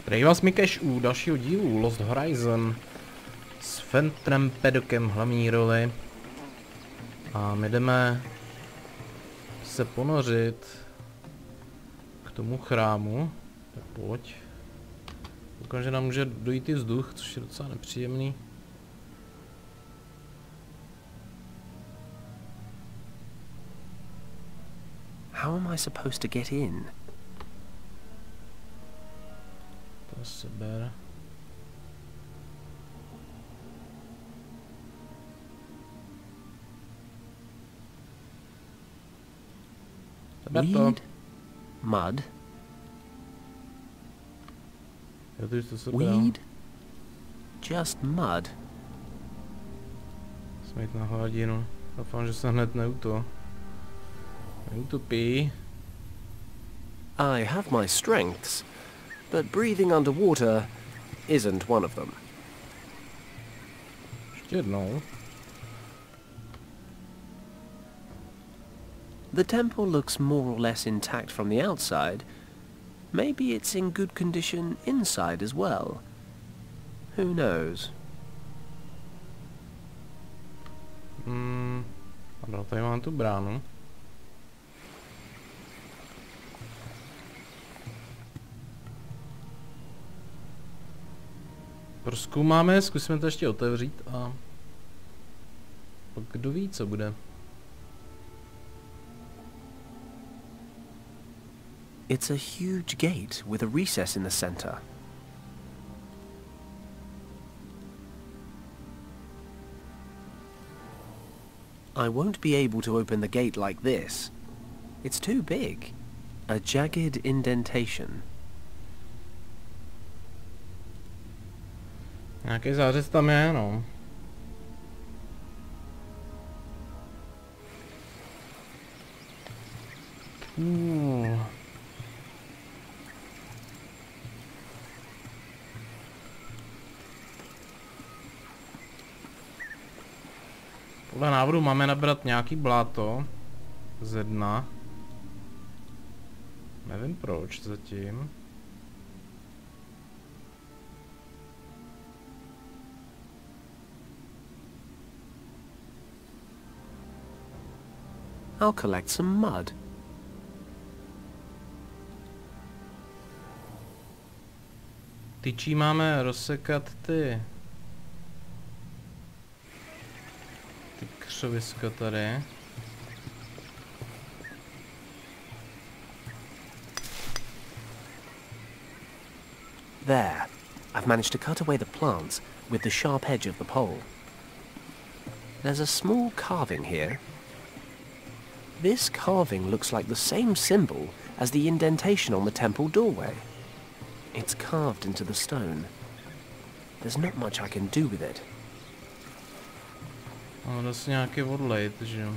Zdravím vás Mickhesh u dalšího dílu Lost Horizon s Fentrem Pedokem hlavní roli. A my jdeme se ponořit k tomu chrámu. Tak pojď. Koukám, že nám může dojít i vzduch, což je docela nepříjemný. How am I supposed to get in? To se ber. Weed? Mud? Weed? Just mud? Jsme jít na hladinu. Doufám, že se hned neutopí. I have my strengths, but breathing underwater isn't one of them. Ještě jednou. The temple looks more or less intact from the outside. Maybe it's in good condition inside as well. Who knows? Ano, tady mám tu bránu. Prozkoumáme, zkusíme to ještě otevřít a pak kdo ví, co bude. It's a huge gate with a recess in the center. I won't be able to open the gate like this. It's too big. A jagged indentation. Nějaký zářez tam je, no. Podle návodu máme nabrat nějaký bláto ze dna. Nevím proč zatím. I'll collect some mud. Tyčí máme rozsekat ty křoviska tady. There. I've managed to cut away the plants with the sharp edge of the pole. There's a small carving here. This carving looks like the same symbol as the indentation on the temple doorway. It's carved into the stone. There's not much I can do with it. No, dá se nějaký odlejt, že jo.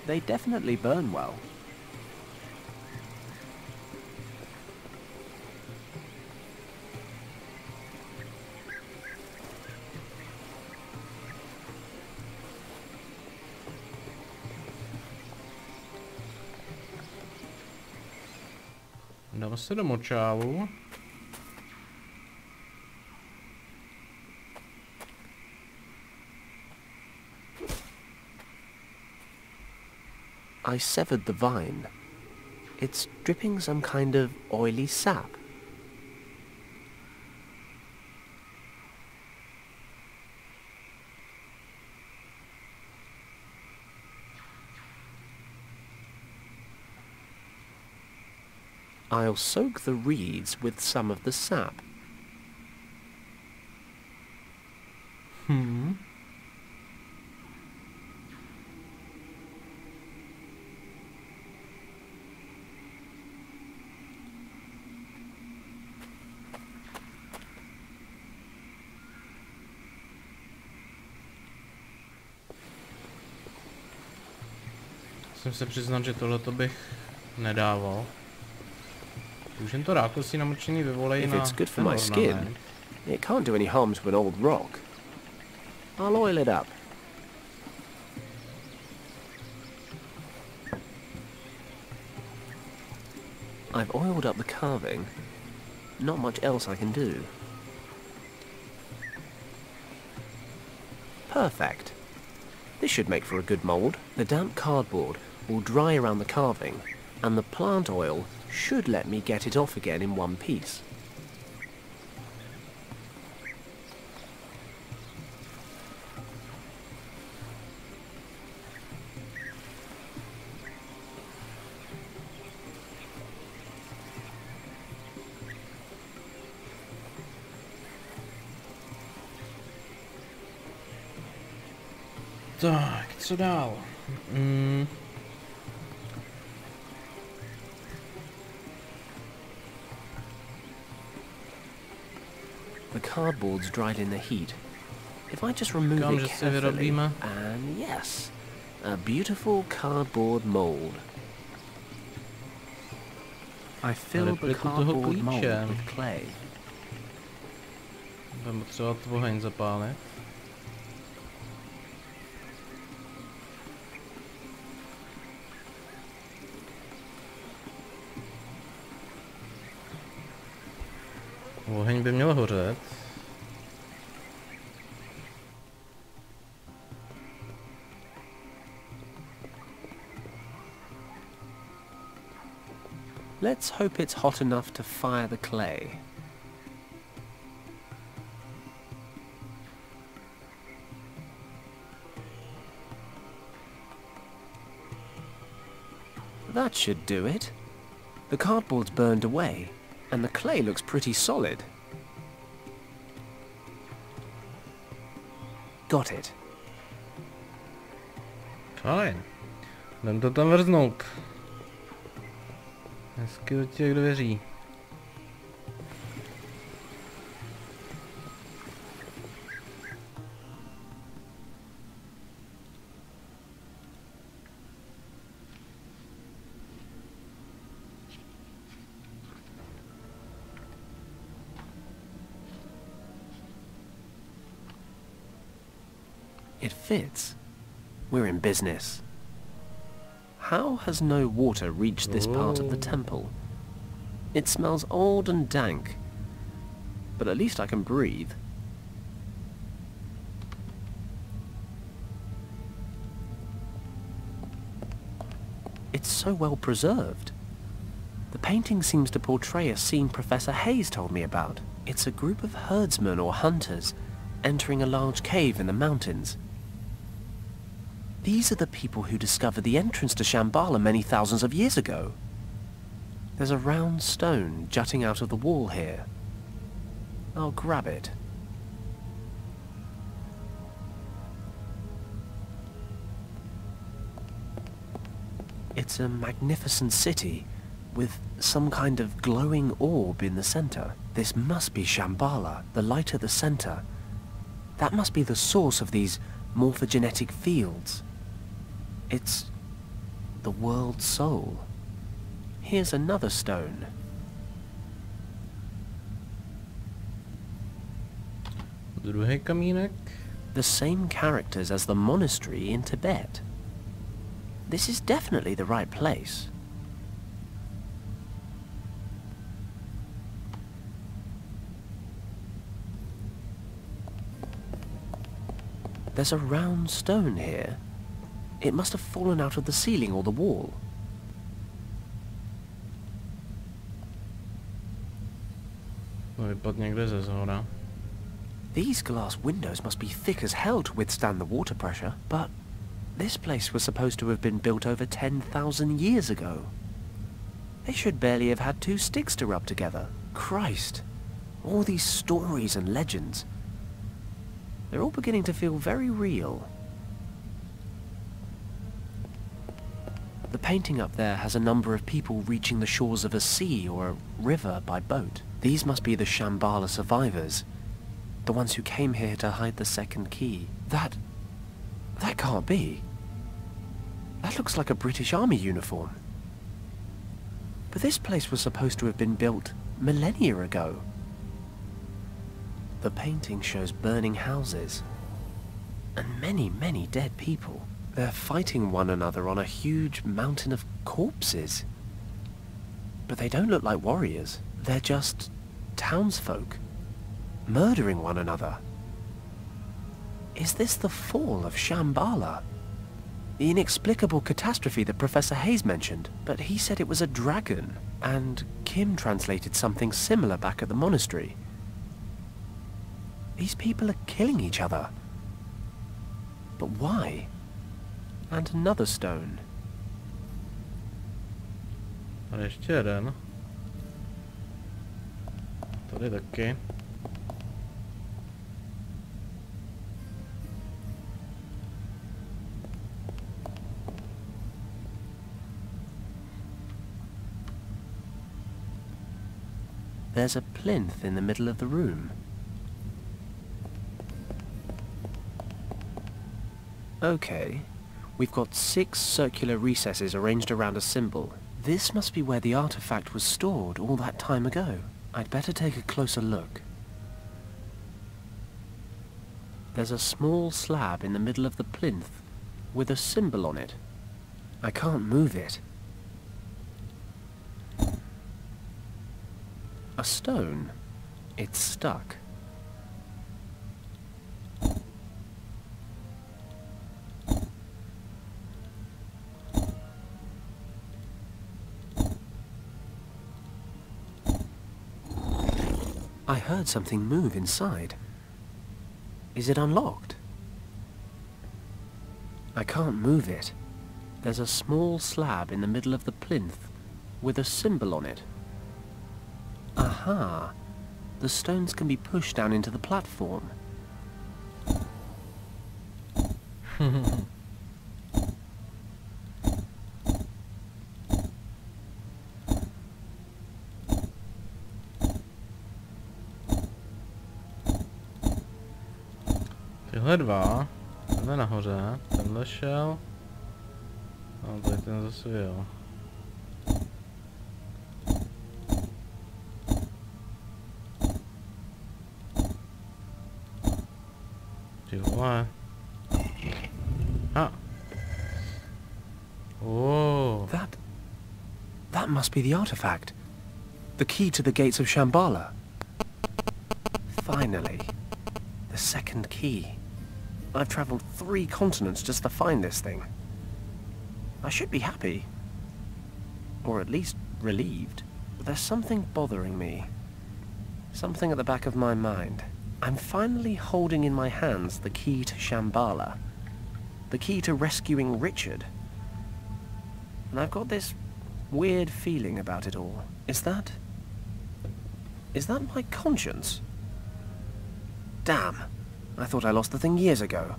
They definitely burn well. Dáme se do močálu. I severed the vine. It's dripping some kind of oily sap. I'll soak the reeds with some of the sap. Musím se přiznat, že tohleto bych nedával. Už jen to rákosí namočený ve voleji If na it's good for ten my skin, ornament. it can't do any harm to an old rock. I'll oil it up. I've oiled up the carving. Not much else I can do. Perfect. This should make for a good mould. The damp cardboard will dry around the carving, and the plant oil should let me get it off again in one piece. Tak, co dál? The cardboard's dried in the heat. If I just remove Říkám, it že si carefully, vyrobíme. and yes, a beautiful cardboard mould. I filled the repliku toho cardboard mould klíče. with clay. Budeme potřebovat oheň zapálit. Oheň by měl hořet. Let's hope it's hot enough to fire the clay. That should do it. The cardboard's burned away, and the clay looks pretty solid. Got it. Fajn. Jdem to tam vrznout. Hezky do těch dveří. It fits. We're in business. How has no water reached this part of the temple? It smells old and dank, but at least I can breathe. It's so well preserved. The painting seems to portray a scene Professor Hayes told me about. It's a group of herdsmen or hunters entering a large cave in the mountains. These are the people who discovered the entrance to Shambhala many thousands of years ago. There's a round stone jutting out of the wall here. I'll grab it. It's a magnificent city with some kind of glowing orb in the center. This must be Shambhala, the light at the center. That must be the source of these morphogenetic fields. It's the world soul. Here's another stone. Druhý kamínek. The same characters as the monastery in Tibet. This is definitely the right place. There's a round stone here. It must have fallen out of the ceiling or the wall. No, vypad někde ze zhora. These glass windows must be thick as hell to withstand the water pressure, but this place was supposed to have been built over 10,000 years ago. They should barely have had two sticks to rub together. Christ, all these stories and legends. They're all beginning to feel very real. The painting up there has a number of people reaching the shores of a sea or a river by boat. These must be the Shambhala survivors, the ones who came here to hide the second key. That can't be. That looks like a British Army uniform. But this place was supposed to have been built millennia ago. The painting shows burning houses. And many, many dead people. They're fighting one another on a huge mountain of corpses. But they don't look like warriors. They're just townsfolk, murdering one another. Is this the fall of Shambhala? The inexplicable catastrophe that Professor Hayes mentioned, but he said it was a dragon, and Kim translated something similar back at the monastery. These people are killing each other. But why? And another stone. A ještě jeden. Tady taky. There's a plinth in the middle of the room. Okay. We've got 6 circular recesses arranged around a symbol. This must be where the artifact was stored all that time ago. I'd better take a closer look. There's a small slab in the middle of the plinth with a symbol on it. I can't move it. A stone. It's stuck. I heard something move inside. Is it unlocked? I can't move it. There's a small slab in the middle of the plinth with a symbol on it. Aha! The stones can be pushed down into the platform. Tyhle dva, tenhle nahoře, tenhle šel, a tady ten zase jel. Ty vole. Ah. Oh. That must be the artifact. The key to the gates of Shambhala. Finally. The second key. I've travelled 3 continents just to find this thing. I should be happy. Or at least relieved. But there's something bothering me. Something at the back of my mind. I'm finally holding in my hands the key to Shambhala. The key to rescuing Richard. And I've got this weird feeling about it all. Is that my conscience? Damn. I thought I lost the thing years ago.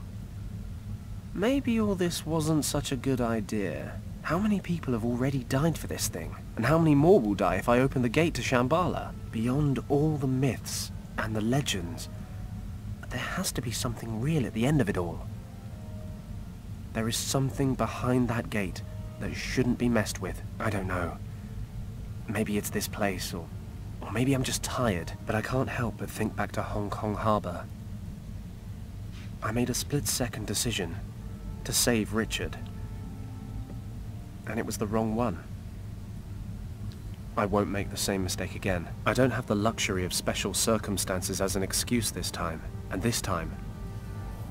Maybe all this wasn't such a good idea. How many people have already died for this thing? And how many more will die if I open the gate to Shambhala? Beyond all the myths and the legends, there has to be something real at the end of it all. There is something behind that gate that shouldn't be messed with. I don't know. Maybe it's this place, or maybe I'm just tired, but I can't help but think back to Hong Kong Harbor. I made a split-second decision to save Richard. And it was the wrong one. I won't make the same mistake again. I don't have the luxury of special circumstances as an excuse this time. And this time,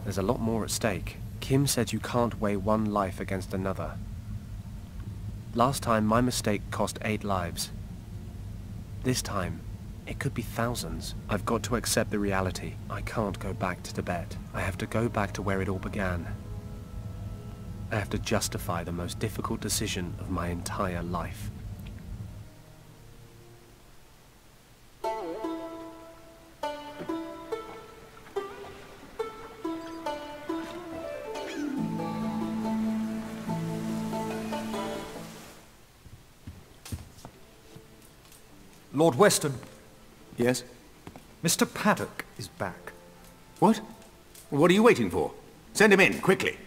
there's a lot more at stake. Kim said you can't weigh one life against another. Last time, my mistake cost 8 lives. This time, it could be thousands. I've got to accept the reality. I can't go back to Tibet. I have to go back to where it all began. I have to justify the most difficult decision of my entire life. Lord Weston, Yes? Mr. Paddock is back. What? What are you waiting for? Send him in, quickly.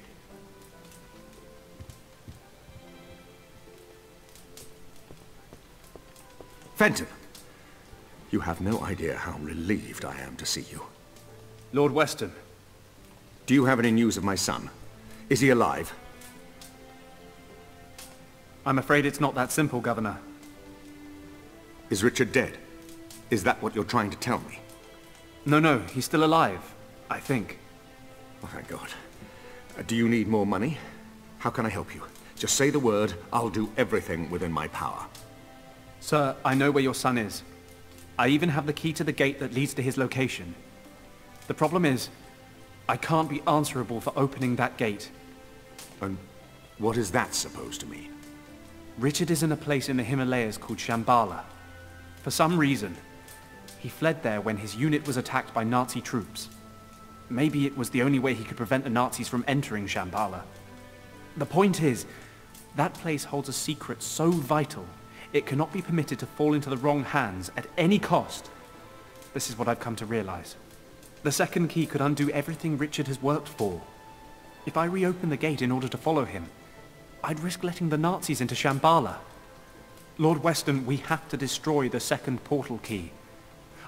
Fenton! You have no idea how relieved I am to see you. Lord Weston. Do you have any news of my son? Is he alive? I'm afraid it's not that simple, Governor. Is Richard dead? Is that what you're trying to tell me? No, he's still alive. I think. Oh, thank God. Do you need more money? How can I help you? Just say the word, I'll do everything within my power. Sir, I know where your son is. I even have the key to the gate that leads to his location. The problem is, I can't be answerable for opening that gate. And what is that supposed to mean? Richard is in a place in the Himalayas called Shambhala. For some reason, he fled there when his unit was attacked by Nazi troops. Maybe it was the only way he could prevent the Nazis from entering Shambhala. The point is, that place holds a secret so vital, it cannot be permitted to fall into the wrong hands at any cost. This is what I've come to realize. The second key could undo everything Richard has worked for. If I reopen the gate in order to follow him, I'd risk letting the Nazis into Shambhala. Lord Weston, we have to destroy the second portal key.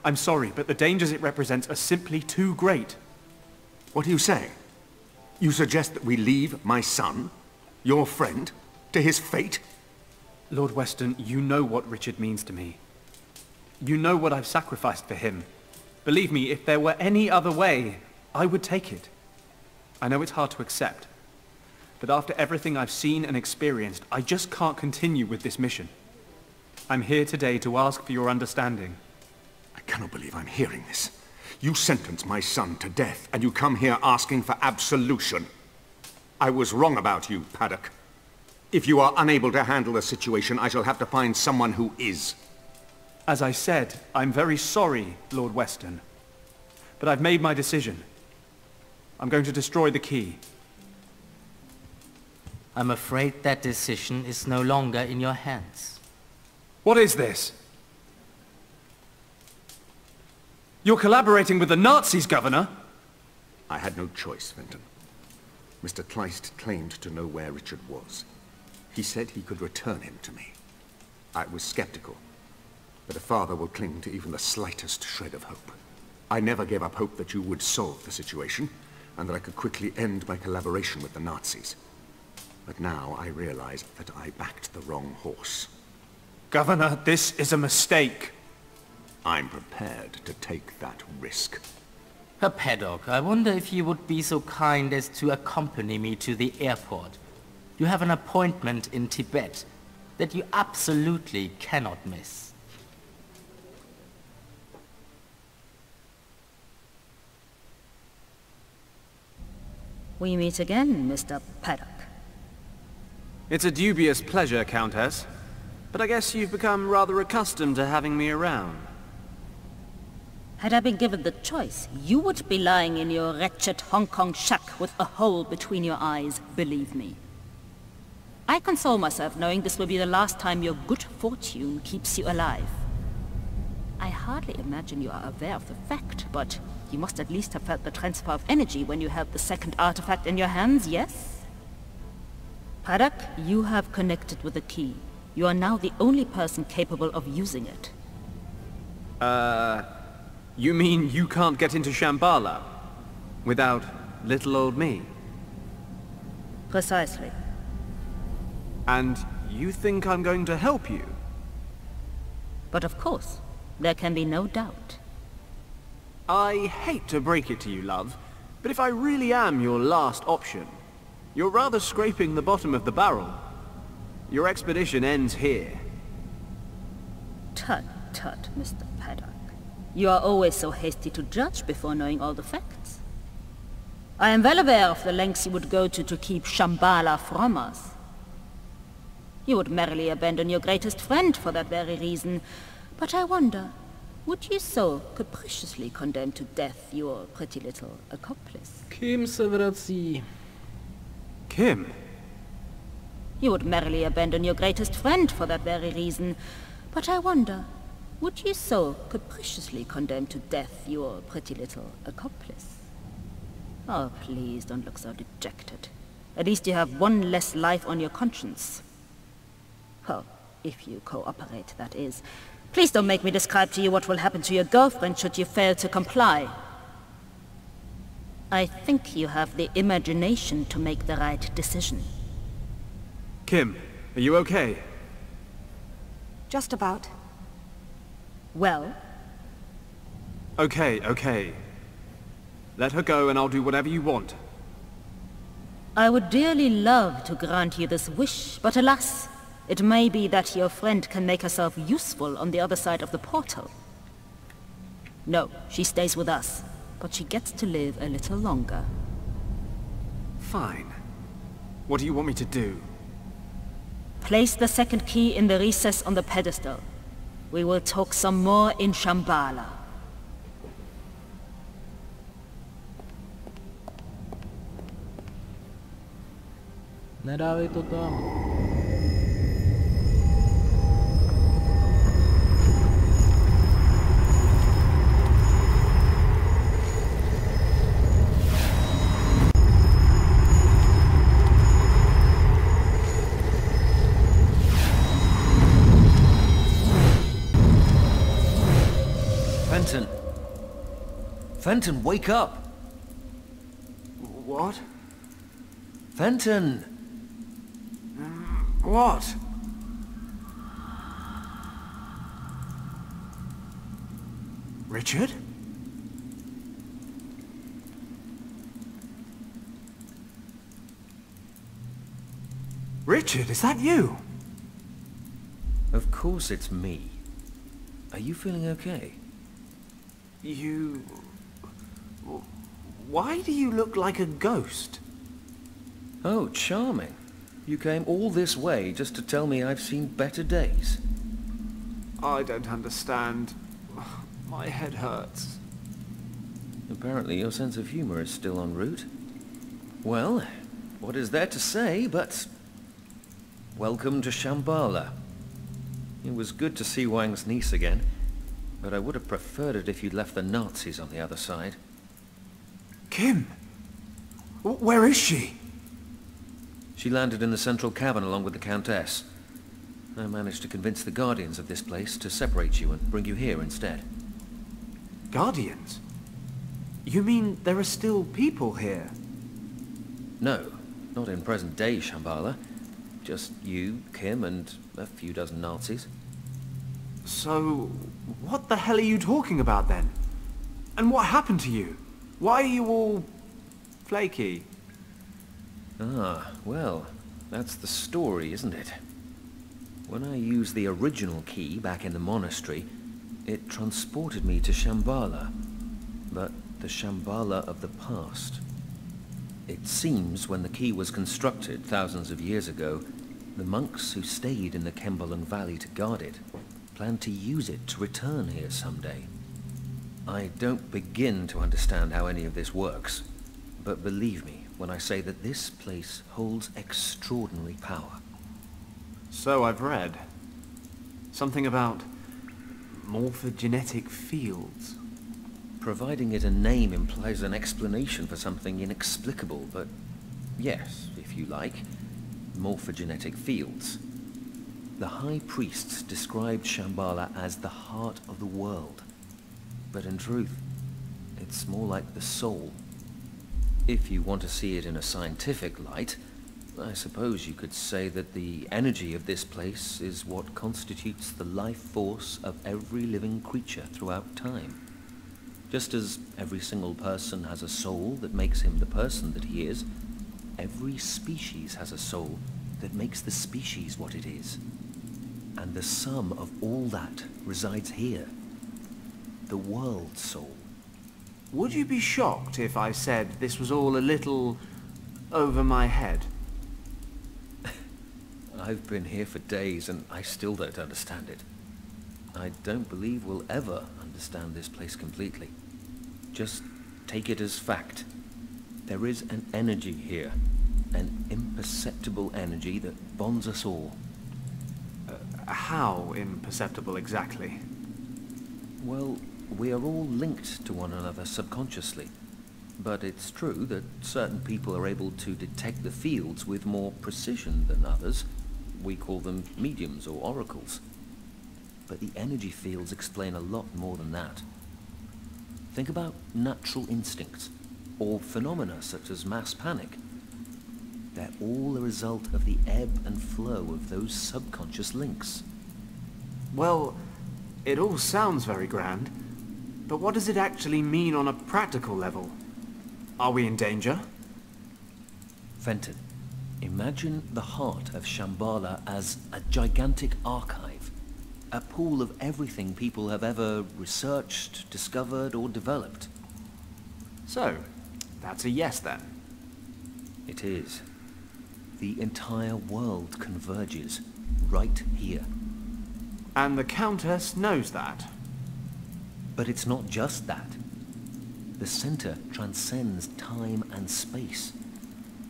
I'm sorry, but the dangers it represents are simply too great. What are you saying? You suggest that we leave my son, your friend, to his fate? Lord Weston, you know what Richard means to me. You know what I've sacrificed for him. Believe me, if there were any other way, I would take it. I know it's hard to accept, but after everything I've seen and experienced, I just can't continue with this mission. I'm here today to ask for your understanding. I cannot believe I'm hearing this. You sentence my son to death, and you come here asking for absolution. I was wrong about you, Paddock. If you are unable to handle the situation, I shall have to find someone who is. As I said, I'm very sorry, Lord Weston. But I've made my decision. I'm going to destroy the key. I'm afraid that decision is no longer in your hands. What is this? You're collaborating with the Nazis, Governor! I had no choice, Fenton. Mr. Kleist claimed to know where Richard was. He said he could return him to me. I was skeptical, but a father will cling to even the slightest shred of hope. I never gave up hope that you would solve the situation, and that I could quickly end my collaboration with the Nazis. But now I realize that I backed the wrong horse. Governor, this is a mistake. I'm prepared to take that risk. Herr Paddock, I wonder if you would be so kind as to accompany me to the airport. You have an appointment in Tibet that you absolutely cannot miss. We meet again, Mr. Paddock. It's a dubious pleasure, Countess. But I guess you've become rather accustomed to having me around. Had I been given the choice, you would be lying in your wretched Hong Kong shack with a hole between your eyes, believe me. I console myself knowing this will be the last time your good fortune keeps you alive. I hardly imagine you are aware of the fact, but you must at least have felt the transfer of energy when you held the second artifact in your hands, yes? Paddock, you have connected with the key. You are now the only person capable of using it. You mean you can't get into Shambhala without little old me? Precisely. And you think I'm going to help you? But of course, there can be no doubt. I hate to break it to you, love, but if I really am your last option, you're rather scraping the bottom of the barrel. Your expedition ends here. Tut, tut, Mr. Paddock. You are always so hasty to judge before knowing all the facts. I am well aware of the lengths you would go to keep Shambhala from us. You would merrily abandon your greatest friend for that very reason. But I wonder, would you so capriciously condemn to death your pretty little accomplice? Kim se vrací. Kim? You would merrily abandon your greatest friend for that very reason. But I wonder, would you so capriciously condemn to death your pretty little accomplice? Oh, please don't look so dejected. At least you have one less life on your conscience. Well, if you cooperate, that is. Please don't make me describe to you what will happen to your girlfriend should you fail to comply. I think you have the imagination to make the right decision. Kim, are you okay? Just about. Well? Okay, okay. Let her go and I'll do whatever you want. I would dearly love to grant you this wish, but alas, it may be that your friend can make herself useful on the other side of the portal. No, she stays with us, but she gets to live a little longer. Fine. What do you want me to do? Place the second key in the recess on the pedestal. We will talk some more in Shambhala. Nedávej to tam. Fenton! Fenton, wake up! What? Fenton! What? Richard? Richard, is that you? Of course it's me. Are you feeling okay? You... Why do you look like a ghost? Oh, charming. You came all this way just to tell me I've seen better days. I don't understand. My head hurts. Apparently your sense of humor is still en route. Well, what is there to say but... welcome to Shambhala. It was good to see Wang's niece again, but I would have preferred it if you'd left the Nazis on the other side. Kim! Where is she? She landed in the central cavern along with the Countess. I managed to convince the guardians of this place to separate you and bring you here instead. Guardians? You mean there are still people here? No, not in present-day Shambhala. Just you, Kim, and a few dozen Nazis. So, what the hell are you talking about then? And what happened to you? Why are you all... flaky? Ah, well, that's the story, isn't it? When I used the original key back in the monastery, it transported me to Shambhala, but the Shambhala of the past. It seems when the key was constructed thousands of years ago, the monks who stayed in the Kembalung Valley to guard it planned to use it to return here someday. I don't begin to understand how any of this works, but believe me when I say that this place holds extraordinary power. So I've read. Something about morphogenetic fields. Providing it a name implies an explanation for something inexplicable, but yes, if you like, morphogenetic fields. The High Priests described Shambhala as the heart of the world, but in truth, it's more like the soul. If you want to see it in a scientific light, I suppose you could say that the energy of this place is what constitutes the life force of every living creature throughout time. Just as every single person has a soul that makes him the person that he is, every species has a soul that makes the species what it is. And the sum of all that resides here. The world soul. Would you be shocked if I said this was all a little over my head? I've been here for days and I still don't understand it. I don't believe we'll ever understand this place completely. Just take it as fact. There is an energy here, an imperceptible energy that bonds us all. How imperceptible exactly? Well, we are all linked to one another subconsciously. But it's true that certain people are able to detect the fields with more precision than others. We call them mediums or oracles. but the energy fields explain a lot more than that. Think about natural instincts, or phenomena such as mass panic. They're all a result of the ebb and flow of those subconscious links. Well, it all sounds very grand, but what does it actually mean on a practical level? Are we in danger? Fenton, imagine the heart of Shambhala as a gigantic archive, a pool of everything people have ever researched, discovered, or developed. So, that's a yes then. It is. The entire world converges right here. And the Countess knows that. But it's not just that. The center transcends time and space.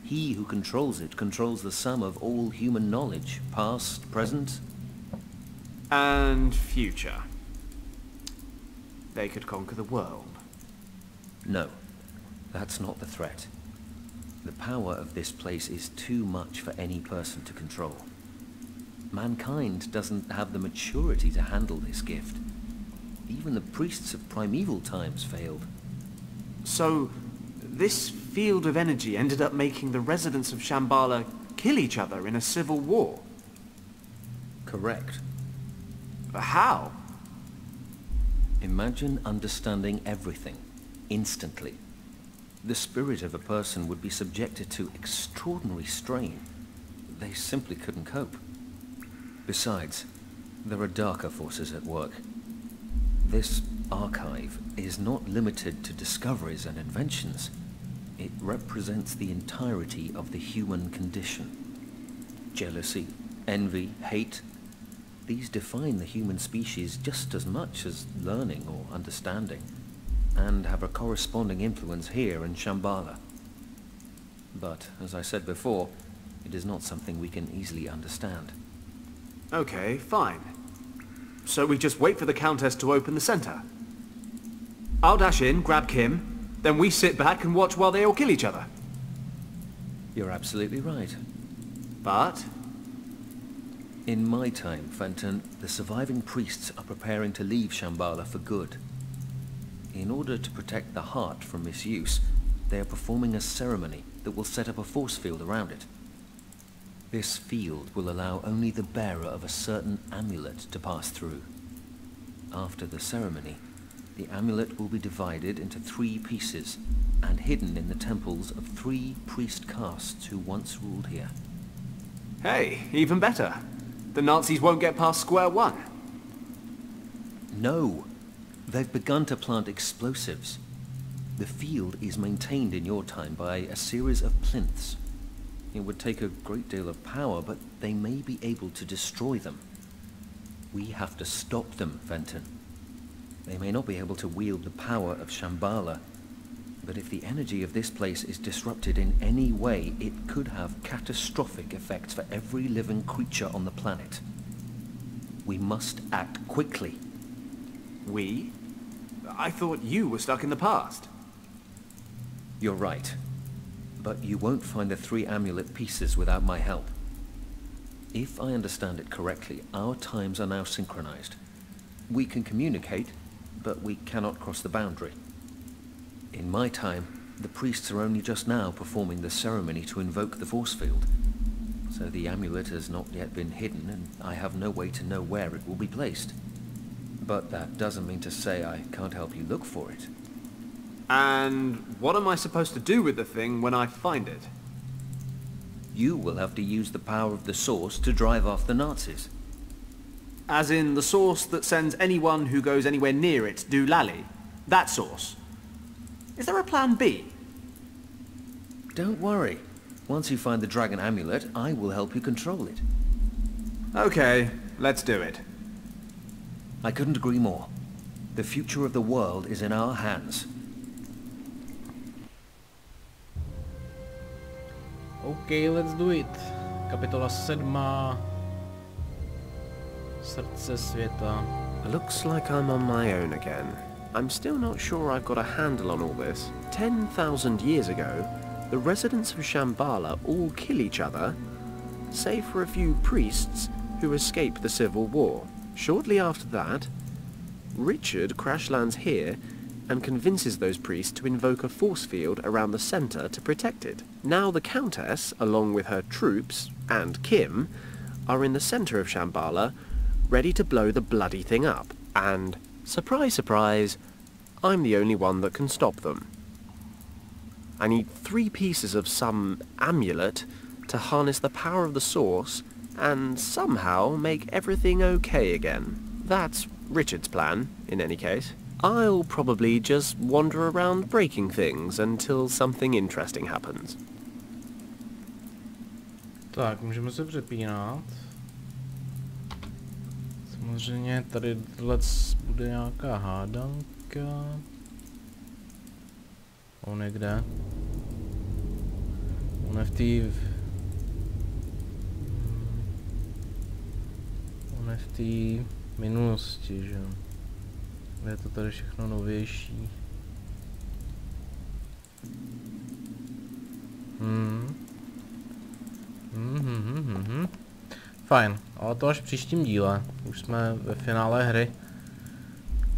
He who controls it controls the sum of all human knowledge, past, present, and future. They could conquer the world. No, that's not the threat. The power of this place is too much for any person to control. Mankind doesn't have the maturity to handle this gift. Even the priests of primeval times failed. So, this field of energy ended up making the residents of Shambhala kill each other in a civil war? Correct. How? Imagine understanding everything, instantly. The spirit of a person would be subjected to extraordinary strain. They simply couldn't cope. Besides, there are darker forces at work. This archive is not limited to discoveries and inventions. It represents the entirety of the human condition. Jealousy, envy, hate, these define the human species just as much as learning or understanding, and have a corresponding influence here in Shambhala. But, as I said before, it is not something we can easily understand. Okay, fine. So we just wait for the Countess to open the center. I'll dash in, grab Kim, then we sit back and watch while they all kill each other. You're absolutely right. But? In my time, Fenton, the surviving priests are preparing to leave Shambhala for good. In order to protect the heart from misuse, they are performing a ceremony that will set up a force field around it. This field will allow only the bearer of a certain amulet to pass through. After the ceremony, the amulet will be divided into 3 pieces and hidden in the temples of 3 priest castes who once ruled here. Hey, even better. The Nazis won't get past square one. No! They've begun to plant explosives. The field is maintained in your time by a series of plinths. It would take a great deal of power, but they may be able to destroy them. We have to stop them, Fenton. They may not be able to wield the power of Shambhala, but if the energy of this place is disrupted in any way, it could have catastrophic effects for every living creature on the planet. We must act quickly. We? I thought you were stuck in the past. You're right. But you won't find the 3 amulet pieces without my help. If I understand it correctly, our times are now synchronized. We can communicate, but we cannot cross the boundary. In my time, the priests are only just now performing the ceremony to invoke the force field. So the amulet has not yet been hidden, and I have no way to know where it will be placed. But that doesn't mean to say I can't help you look for it. And what am I supposed to do with the thing when I find it? You will have to use the power of the source to drive off the Nazis. As in the source that sends anyone who goes anywhere near it doolally? That source? Is there a plan B? Don't worry. Once you find the dragon amulet, I will help you control it. Okay, let's do it. I couldn't agree more. The future of the world is in our hands. OK, let's do it. Kapitola 7. Srdce světa. Looks like I'm on my own again. I'm still not sure I've got a handle on all this. 10,000 years ago, the residents of Shambhala all kill each other, save for a few priests who escape the civil war. Shortly after that, Richard crash lands here and convinces those priests to invoke a force field around the center to protect it. Now the Countess, along with her troops, and Kim, are in the center of Shambhala, ready to blow the bloody thing up. And, surprise, surprise, I'm the only one that can stop them. I need 3 pieces of some amulet to harness the power of the source and somehow make everything okay again. That's Richard's plan, in any case. I'll probably just wander around breaking things until something interesting happens. Tak, můžeme se přepínat. Samozřejmě tady bude nějaká hádanka. On je kde? On je v té... On je v té minulosti, že jo? Je to tady všechno novější. Fajn, ale to až v příštím díle. Už jsme ve finále hry,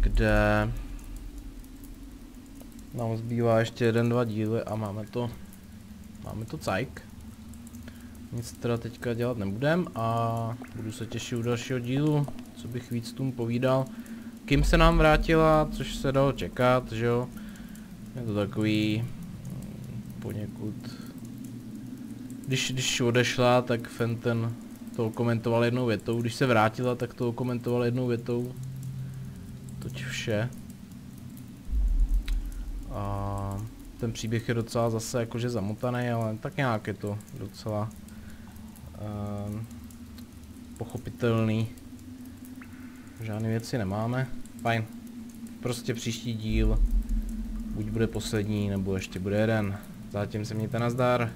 kde nám zbývá ještě 1-2 díly a máme to cajk. Nic teda teďka dělat nebudem a budu se těšit u dalšího dílu, co bych víc tomu povídal. Kim se nám vrátila, což se dalo čekat, že jo. Je to takový poněkud... Když odešla, tak Fenton to komentoval jednou větou, když se vrátila, tak to komentoval jednou větou. Toť vše. A ten příběh je docela zase jakože zamotaný, ale tak nějak je to docela pochopitelný. Žádné věci nemáme. Fajn. Prostě příští díl buď bude poslední, nebo ještě bude jeden. Zatím se mějte nazdar.